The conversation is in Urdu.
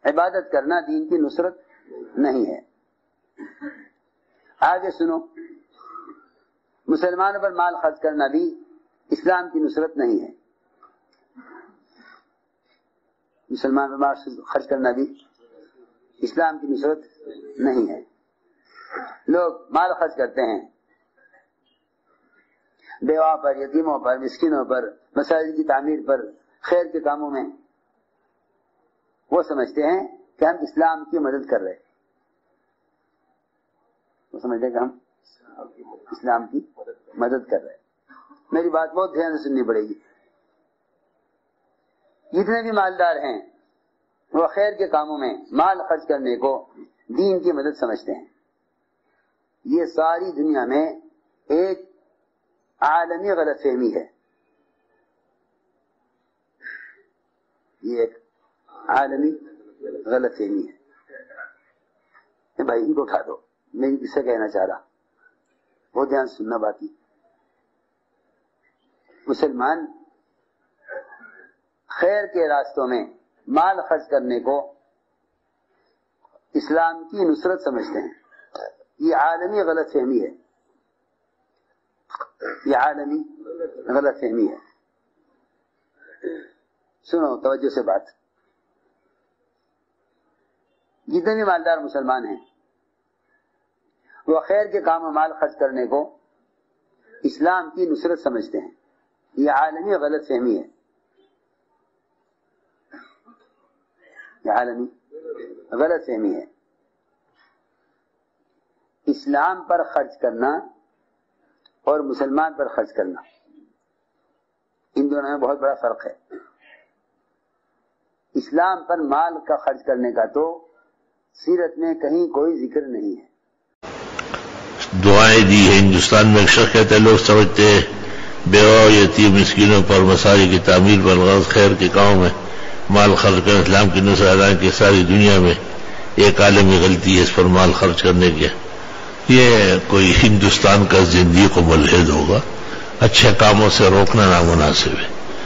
عبادت کرنا دین کی نصرت نہیں ہے۔ آگے سنو، مسلمانوں پر مال خرچ کرنا بھی اسلام کی نصرت نہیں ہے۔ مسلمان پر مال خرچ کرنا بھی اسلام کی نصرت نہیں ہے۔ لوگ مال خرچ کرتے ہیں بیوہ پر، یتیموں پر، مسکینوں پر، مساجد کی تعمیر پر، خیر کے کاموں میں۔ وہ سمجھتے ہیں کہ ہم اسلام کی مدد کر رہے ہیں، وہ سمجھتے ہیں کہ ہم اسلام کی مدد کر رہے ہیں۔ میری بات بہت دھیان سے سننی پڑے گی۔ جتنے بھی مالدار ہیں وہ خیر کے کاموں میں مال خرچ کرنے کو دین کی مدد سمجھتے ہیں۔ یہ ساری دنیا میں ایک عالمی غلط فہمی ہے، یہ ایک عالمی غلط فہمی ہے۔ بھائی ان کو اٹھا دو، میں اس سے کہنا چاہ رہا، بہت دھیان سننا باقی۔ مسلمان خیر کے راستوں میں مال خرچ کرنے کو اسلام کی نصرت سمجھتے ہیں۔ یہ عالمی غلط فہمی ہے، یہ عالمی غلط فہمی ہے۔ سنو توجہ سے بات، جتنے بھی مالدار مسلمان ہیں وہ خیر کے کام میں مال خرچ کرنے کو اسلام کی نصرت سمجھتے ہیں۔ یہ عالمی غلط فہمی ہے، یہ عالمی غلط فہمی ہے۔ اسلام پر خرچ کرنا اور مسلمان پر خرچ کرنا، ان دونوں میں بہت بڑا فرق ہے۔ اسلام پر مال کا خرچ کرنے کا تو سیرت میں کہیں کوئی ذکر نہیں ہے۔ دعائیں دی ہے ہندوستان میں، ایک شخص کہتے ہیں لوگ سمجھتے ہیں بیوہ یتیم مسکینوں پر، مساجد کی تعمیر پر، غرض خیر کے کاموں میں مال خرچ کرنا اسلام کی نصرت، حالانکہ ساری دنیا میں ایک عالمی غلطی ہے اس پر مال خرچ کرنے کی۔ یہ کوئی ہندوستان کا زندیق و ملحد ہوگا، اچھے کاموں سے روکنا نامناسب ہے۔